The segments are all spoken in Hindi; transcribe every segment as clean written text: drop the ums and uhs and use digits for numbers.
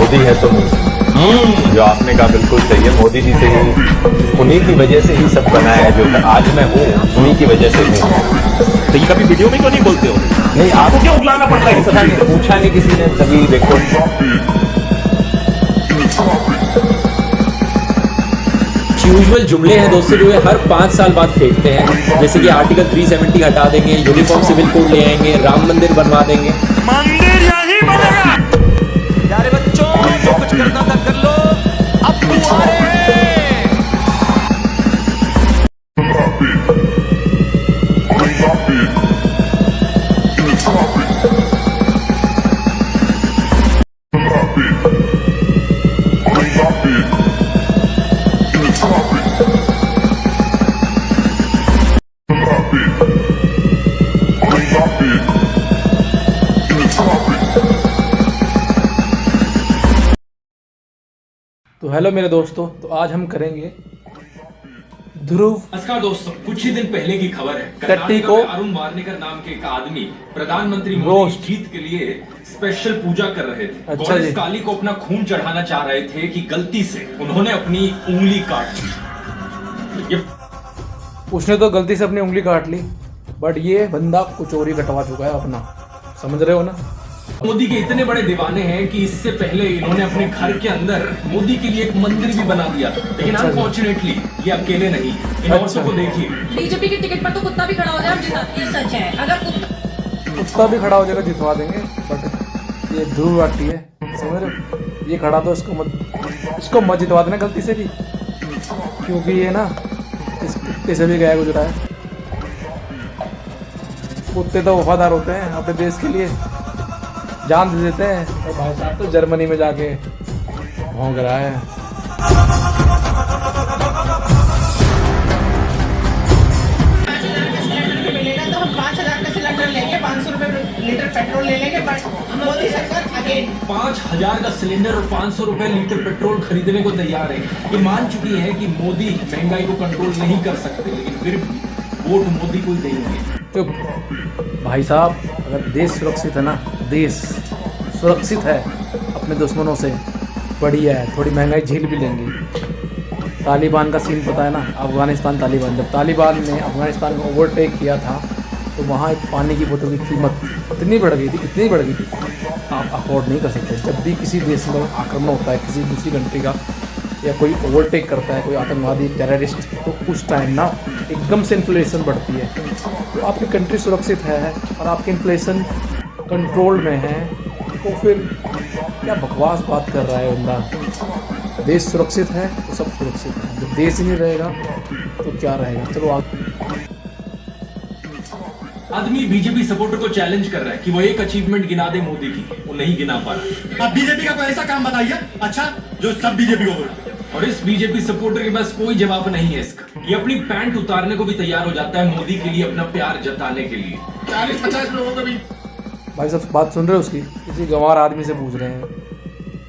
मोदी है तो जो आपने कहा बिल्कुल सही है। मोदी जी से ही, उन्हीं की वजह से ही सब बना है। जो आज मैं हूँ उन्हीं की वजह से हूँ। तो ये कभी वीडियो में क्यों नहीं बोलते हो? नहीं, आपको क्यों उगलाना पड़ता है? पता नहीं, पूछा नहीं किसी ने। तभी देखो, यूजुअल जुमले हैं दोस्तों जो है हर 5 साल बाद फेंकते हैं, जैसे कि आर्टिकल 370 हटा देंगे, यूनिफॉर्म सिविल कोड ले आएंगे, राम मंदिर बनवा देंगे। मंदिर यही बनेगा। प्यारे बच्चों, जो कुछ करना था कर लो, अब आ रहे हैं। तो हेलो मेरे दोस्तों, तो आज हम करेंगे ध्रुव नमस्कार दोस्तों, कुछ ही दिन पहले की खबर है। टट्टी कर्नाटक को में अरुण वार्नेकर नाम के एक आदमी प्रधानमंत्री मोदी रोस्ट की जीत के लिए स्पेशल पूजा कर रहे थे। अच्छा गॉडेस जी। काली को अपना खून चढ़ाना चाह रहे थे कि गलती से उन्होंने अपनी उंगली काट ली। ये उसने तो गलती से अपनी उंगली काट ली, बट ये बंदा कुचोरी कटवा चुका है अपना, समझ रहे हो ना। मोदी के इतने बड़े दीवाने हैं कि इससे पहले इन्होंने अपने घर के अंदर मोदी के लिए एक मंदिर भी बना दिया। लेकिन अच्छा जी। अनफॉर्चुनेटली ये अकेले नहीं, इन अच्छा। औरतों को देखिए। बीजेपी के टिकट पर तो कुत्ता भी खड़ा हो जाए, हम जिता। ये सच है। अगर कुत्ता भी खड़ा हो जाएगा जितवा देंगे, बट ये ध्रुव राठी है, समझ रहे हो। ये खड़ा तो इसको मत जितवा देना गलती से भी, क्योंकि ये ना इस कुत्ते से भी गया गुजरा है। कुत्ते तो वफादार होते हैं, अपने देश के लिए जान दे देते हैं। और भाई साहब तो जर्मनी में जाके भौंक रहा है। मिलेगा तो हम 5,000 का सिलेंडर लेंगे, 500 रुपए लीटर पेट्रोल ले लेंगे, बट मोदी सरकार अगेन 5,000 का सिलेंडर और 500 रुपए लीटर पेट्रोल खरीदने को तैयार है। ये मान चुकी है कि मोदी महंगाई को कंट्रोल नहीं कर सकते, लेकिन फिर भी वोट मोदी को ही देंगे। तो भाई साहब, अगर देश सुरक्षित है ना, देश सुरक्षित है अपने दुश्मनों से, बढ़िया है। थोड़ी महंगाई झेल भी लेंगे। तालिबान का सीन पता है ना, अफगानिस्तान तालिबान, जब तालिबान ने अफगानिस्तान को ओवरटेक किया था तो वहाँ एक पानी की बोतल की कीमत इतनी बढ़ गई थी आप अफोर्ड नहीं कर सकते। जब भी किसी देश में आक्रमण होता है, किसी दूसरी कंट्री का, या कोई ओवरटेक करता है, कोई आतंकवादी टेररिस्ट, तो उस टाइम ना एकदम से इन्फ्लेशन बढ़ती है। तो आपकी कंट्री सुरक्षित है और आपकी इन्फ्लेशन कंट्रोल में है, तो फिर क्या बकवास बात कर रहा है बंदा। देश सुरक्षित है तो सब सुरक्षित है, जब देश ही नहीं रहेगा तो क्या रहेगा। चलो आगे। आदमी बीजेपी सपोर्टर को चैलेंज कर रहा है कि वो एक अचीवमेंट गिना दे मोदी की, वो नहीं गिना पा रहा। आप बीजेपी का कोई ऐसा काम बताइए अच्छा जो सब बीजेपी को बोले। और इस बीजेपी सपोर्टर के पास कोई जवाब नहीं है इसका। ये अपनी पैंट उतारने को भी तैयार हो जाता है मोदी के लिए, अपना प्यार जताने के लिए। 40-50 लोगों को भी भाई सब बात सुन रहे हो उसकी। किसी गंवार आदमी से पूछ रहे हैं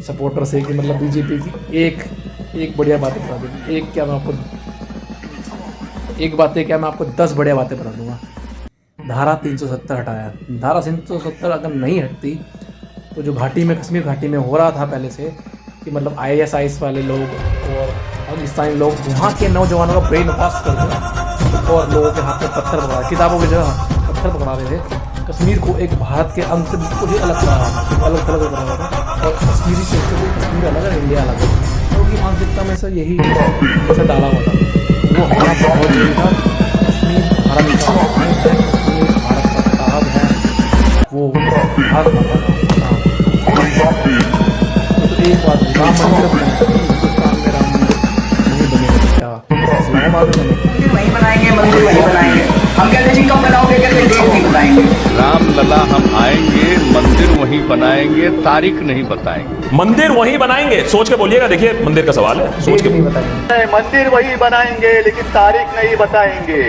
सपोर्टर से कि मतलब बीजेपी की एक बढ़िया बातें बता दें। एक बातें क्या, मैं आपको 10 बढ़िया बातें बता दूंगा। धारा 370 हटाया। धारा 370 अगर नहीं हटती तो जो घाटी में, कश्मीर घाटी में हो रहा था पहले से, कि मतलब ISIS वाले लोग और पाकिस्तानी लोग वहाँ के नौजवानों का ब्रेन वॉश करते और लोगों के हाथ में पत्थर पकड़ा, किताबों की जगह पत्थर पकड़ा रहे थे। कश्मीर को एक भारत के अंग से बिल्कुल ही अलग करा रहा था, अलग थलग करा रहा था। और कश्मीरी से कश्मीर अलग है, इंडिया अलग है। तो उनकी मानसिकता में से यही से डाला हुआ था। वो हमारा बहुत जरूरी था। कश्मीर भारत का अंग है, कश्मीर भारत का ताज है, वो भारत माता का। तो एक बात, राम मंदिर बनाया, हिंदुस्तान में राम मंदिर नहीं बनेगा तो क्या इस्लामाबाद में बनेगा? मंदिर वहीं बनाएंगे, मंदिर वहीं बनाएंगे। हम कहते जी कब बनाओगे, कहते डेट नहीं बताएंगे। राम लला हम आएंगे, मंदिर वहीं बनाएंगे, तारीख नहीं बताएंगे। मंदिर वहीं बनाएंगे, सोच के बोलिएगा। देखिए मंदिर का सवाल है, सोच के नहीं बताएंगे। मंदिर वही बनाएंगे लेकिन तारीख नहीं बताएंगे।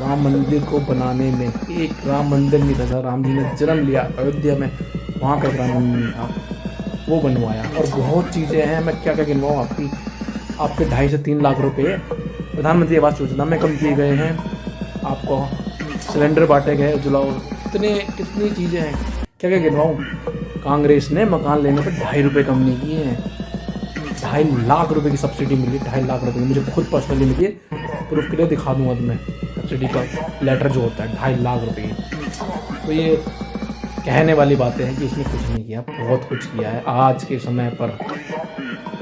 राम मंदिर को बनाने में एक राम मंदिर नहीं था, जहाँ राम जी ने जन्म लिया अयोध्या में, वहाँ का एक राम मंदिर नहीं था, वो बनवाया। और बहुत चीज़ें हैं, मैं क्या क्या गिनवाऊँ आपके 2.5 से 3 लाख रुपए प्रधानमंत्री आवास योजना में कम किए गए हैं, आपको सिलेंडर बांटे गए, जुलाओ, कितनी चीज़ें हैं, क्या क्या गिनवाऊँ। कांग्रेस ने मकान लेने पर 2.5 रुपये कम नहीं किए हैं, 2.5 लाख रुपए की सब्सिडी मिली, 2.5 लाख रुपए की मुझे खुद पर्सनली मिली है, प्रूफ के लिए दिखा दूंगा तुम्हें सब्सिडी का लेटर जो होता है 2.5 लाख रुपए की। तो ये कहने वाली बातें हैं कि इसने कुछ नहीं किया, बहुत कुछ किया है। आज के समय पर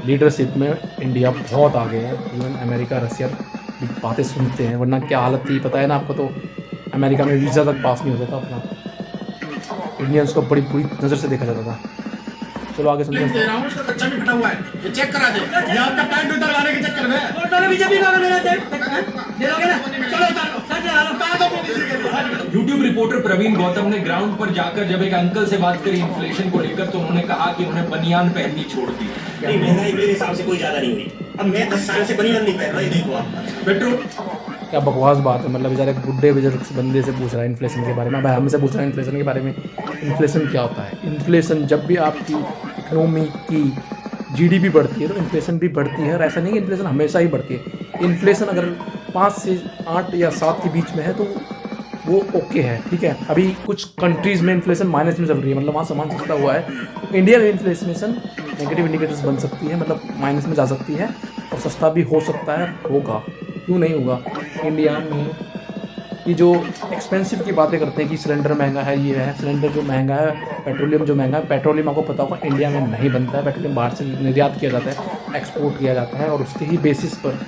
लीडरशिप में इंडिया बहुत आगे है, इवन अमेरिका रशिया भी बातें सुनते हैं, वरना क्या हालत थी पता है ना आपको, तो अमेरिका में वीज़ा तक पास नहीं होता था अपना, इंडियंस को बड़ी बुरी नज़र से देखा जाता था। चलो आगे सुनते हैं। उसका बच्चा भी फटा हुआ है, ये चेक करा दे। ये आपका पैंट उतारवाने के चक्कर में वोट बीजेपी का मेरा चेक दे दोगे ना, चलो उतार लो, सर चला लो, कहां दो मोदी जी के। यूट्यूब रिपोर्टर प्रवीण गौतम ने ग्राउंड पर जाकर जब एक अंकल से बात करी इन्फ्लेशन को लेकर, तो उन्होंने कहा कि उन्हें बनियान पहननी छोड़ दी। नहीं, महंगाई मेरे हिसाब से कोई ज्यादा नहीं हुई, अब मैं 10 साल से बनियान नहीं पहन रहा, ये देखो आप। पेट्रोल क्या बकवास बात है, मतलब बेचारे बुढ़े बुजुर्ग बंदे से पूछ रहा है इन्फ्लेशन के बारे में, भाई हमसे पूछ रहा है इन्फ्लेशन के बारे में। इन्फ्लेशन क्या होता है? इन्फ्लेशन जब भी आपकी इकोनॉमी की जीडीपी बढ़ती है तो इन्फ्लेशन भी बढ़ती है, और ऐसा नहीं कि इन्फ्लेशन हमेशा ही बढ़ती है। इन्फ्लेशन अगर 5 से 8 या 7 के बीच में है तो वो ओके है, ठीक है। अभी कुछ कंट्रीज़ में इन्फ्लेशन माइनस में चल रही है, मतलब वहाँ सामान सस्ता हुआ है। इंडिया में इन्फ्लेशन नेगेटिव इंडिकेटर्स बन सकती है, मतलब माइनस में जा सकती है, और सस्ता भी हो सकता है, होगा, क्यों नहीं होगा। इंडिया में ये जो एक्सपेंसिव की बातें करते हैं कि सिलेंडर महंगा है, ये है, सिलेंडर जो महंगा है, पेट्रोलियम जो महंगा है, पेट्रोलियम आपको पता होगा इंडिया में नहीं बनता है, पेट्रोलियम बाहर से निर्यात किया जाता है, एक्सपोर्ट किया जाता है, और उसके ही बेसिस पर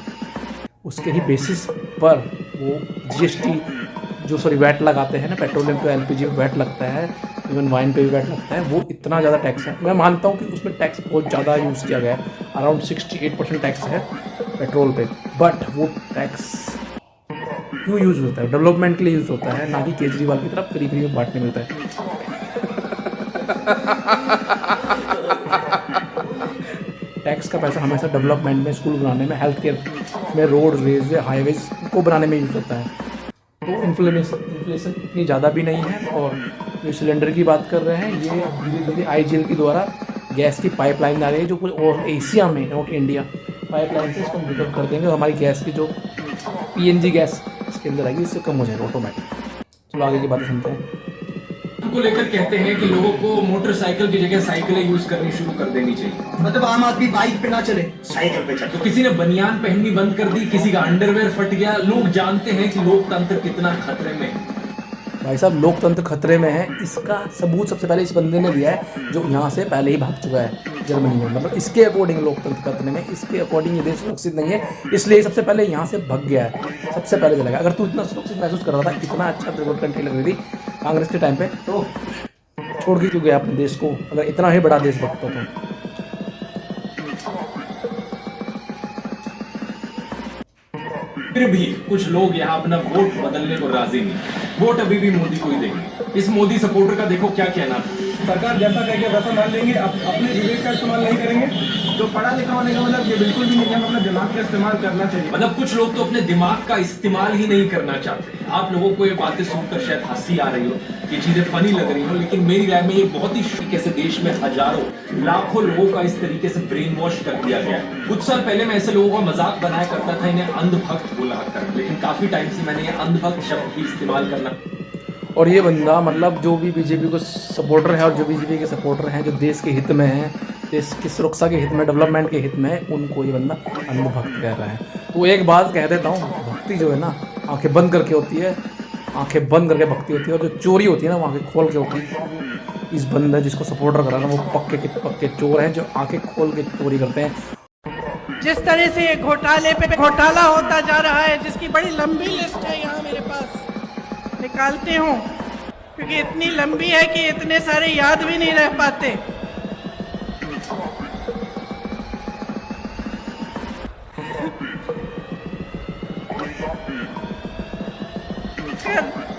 वो जीएसटी वैट लगाते हैं ना, पेट्रोलियम पे एलपीजी पे वैट लगता है, इवन वाइन पे भी वैट लगता है, वो इतना ज़्यादा टैक्स है। मैं मानता हूँ कि उसमें टैक्स बहुत ज़्यादा यूज़ किया गया है, अराउंड 68% टैक्स है पेट्रोल पे, बट वो टैक्स क्यों यूज़ होता है? डेवलपमेंट के लिए यूज़ होता है, ना कि केजरीवाल की तरफ फ्री में बांटने मिलता है। टैक्स का पैसा हमेशा डेवलपमेंट में, स्कूल बनाने में, हेल्थ केयर में, रोड, रेलवे, हाईवेज को बनाने में यूज़ होता है। तो इन्फ्लेशन इतनी ज़्यादा भी नहीं है। और जो सिलेंडर की बात कर रहे हैं, ये धीरे धीरे आईजीएल के द्वारा गैस की पाइपलाइन आ रही है, जो पूरे और एशिया में, नॉट इंडिया, पाइपलाइन से इसको रिकवर कर देंगे, और हमारी गैस की जो पीएनजी गैस इसके अंदर आएगी, इससे कम हो जाएगा ऑटोमेटिक। चलो आगे की बातें सुनते हैं। को लेकर कहते हैं कि लोगों को मोटरसाइकिल की जगह साइकिलें यूज करनी शुरू कर देनी चाहिए, मतलब आम आदमी बाइक पे ना चले, साइकिल पे चले। तो किसी ने बनियान पहननी बंद कर दी, किसी का अंडरवेयर फट गया। लोग जानते हैं कि लोकतंत्र कितना खतरे में है। भाई साहब, लोकतंत्र खतरे में है, इसका सबूत सबसे पहले इस बंदे ने दिया है जो यहाँ से पहले ही भाग चुका है जर्मनी में। मतलब इसके अकॉर्डिंग लोकतंत्र खतरे में, इसके अकॉर्डिंग ये देश सुरक्षित नहीं है, इसलिए सबसे पहले यहाँ से भाग गया है, सबसे पहले चलेगा। अगर तू इतना सुरक्षित महसूस कर रहा था, इतना अच्छा तेरे को कंट्री लग रही थी कांग्रेस के टाइम पे, तो छोड़ के क्यों गया अपने देश को, अगर इतना ही बड़ा देशभक्त हो तो। फिर भी कुछ लोग यहाँ अपना वोट बदलने को राजी नहीं, वोट अभी भी मोदी को ही देंगे। इस मोदी सपोर्टर का देखो क्या कहना था। सरकार जैसा कहेगी वैसा मान लेंगे, अपने विवेक का इस्तेमाल नहीं करेंगे। जो पढ़ा लिखा होने का मतलब ये बिल्कुल भी नहीं है, अपना दिमाग का इस्तेमाल करना चाहिए। मतलब कुछ लोग तो अपने दिमाग का इस्तेमाल ही नहीं करना चाहते। आप लोगों को ये बातें सुनकर शायद हंसी आ रही हो, ये चीजें फनी लग रही हो, लेकिन मेरी राय में ये बहुत ही तरीके से देश में हजारों लाखों लोगों का इस तरीके से ब्रेन वॉश कर दिया गया। कुछ साल पहले मैं ऐसे लोगों का मजाक बनाया करता था, इन्हें अंधभक्त बोला कर, लेकिन काफी टाइम से मैंने ये अंधभक्त शब्द ही इस्तेमाल करना। और ये बंदा, मतलब जो भी बीजेपी को सपोर्टर है और जो बीजेपी के सपोर्टर हैं, जो देश के हित में हैं, देश की सुरक्षा के हित में, डेवलपमेंट के हित में है, उनको ये बंदा अंधभक्त कह रहा है। तो एक बात कह देता हूँ, भक्ति जो है ना, आंखें बंद करके होती है, आंखें बंद करके भक्ति होती है, और जो चोरी होती है ना, वो आंखें खोल के होती है। इस बंदा जिसको सपोर्टर करा ना, वो पक्के के पक्के चोर हैं, जो आंखें खोल के चोरी करते हैं। जिस तरह से घोटाले पे घोटाला होता जा रहा है, जिसकी बड़ी लंबी लिस्ट है यहाँ मेरे पास, निकालते हूँ क्योंकि इतनी लंबी है कि इतने सारे याद भी नहीं रह पाते।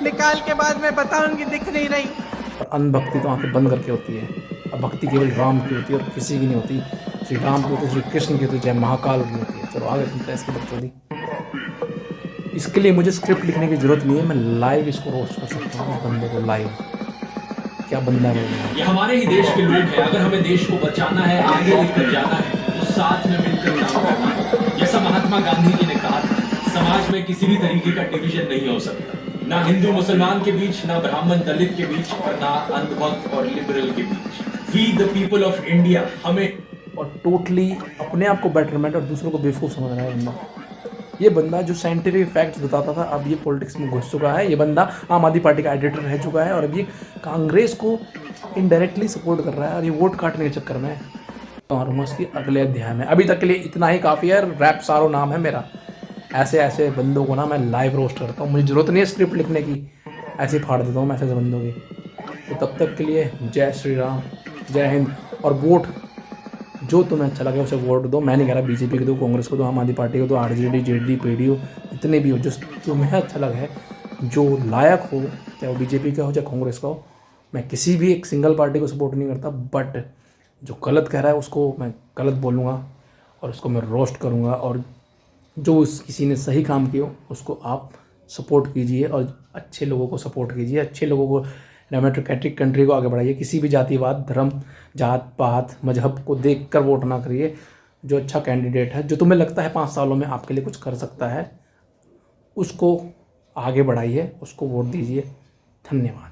निकाल के बाद मैं बताऊंगी, दिख नहीं रही। और अनभक्ति तो आंखें बंद करके होती है, और भक्ति केवल राम की होती है और किसी की नहीं होती। श्री राम की होती है, श्री कृष्ण की होती है, जय महाकाल की होती है। चलो आगे सुनते हैं इसकी बकचोदी। इसके लिए मुझे स्क्रिप्ट लिखने की ज़रूरत नहीं है, मैं लाइव इसको रोस्ट कर सकता हूँ, इस बंदे को लाइव। क्या बंदा है वो। ये हमारे ही देश के लोग हैं। अगर हमें देश को बचाना है, आगे लेकर जाना है, तो साथ में मिलकर काम करना है। जैसा महात्मा गांधी जी ने कहा था, समाज में किसी भी तरीके का डिवीजन नहीं हो सकता, ना हिंदू मुसलमान के बीच, ना ब्राह्मण दलित के बीच, और ना अंधभक्त और लिबरल के बीच। We the people of India, हमें। और टोटली अपने आप को बेटरमेंट और दूसरों को बेवकूफ़ समझ रहा है बंदा। ये बंदा जो साइंटिफिक फैक्ट्स बताता था, अब ये पॉलिटिक्स में घुस चुका है। ये बंदा आम आदमी पार्टी का एडिटर रह चुका है और अब ये कांग्रेस को इनडायरेक्टली सपोर्ट कर रहा है और ये वोट काटने के चक्कर में मारूंगा उसकी अगले अध्याय में। अभी तक के लिए इतना ही काफ़ी है। रैप सारो नाम है मेरा। ऐसे ऐसे बंदों को ना मैं लाइव रोस्ट करता हूँ, मुझे ज़रूरत नहीं है स्क्रिप्ट लिखने की, ऐसे फाड़ देता हूँ मैं ऐसे बंदों की। तो तब तक के लिए जय श्री राम, जय हिंद। और वोट जो तुम्हें अच्छा लगे उसे वोट दो। मैं नहीं कह रहा बीजेपी को दो, कांग्रेस को दो, आम आदमी पार्टी को दो, आरजेडी, जेडी, पीडीयू, जितने भी हो, जो तुम्हें अच्छा लगे, जो लायक हो, चाहे वो बीजेपी का हो चाहे कांग्रेस का हो। मैं किसी भी एक सिंगल पार्टी को सपोर्ट नहीं करता, बट जो गलत कह रहा है उसको मैं गलत बोलूँगा और उसको मैं रोस्ट करूँगा। और जो किसी ने सही काम किया उसको आप सपोर्ट कीजिए और अच्छे लोगों को सपोर्ट कीजिए, अच्छे लोगों को, डेमोक्रेटिक कंट्री को आगे बढ़ाइए। किसी भी जातिवाद, धर्म, जात पात, मजहब को देखकर वोट ना करिए। जो अच्छा कैंडिडेट है, जो तुम्हें लगता है 5 सालों में आपके लिए कुछ कर सकता है, उसको आगे बढ़ाइए, उसको वोट दीजिए। धन्यवाद।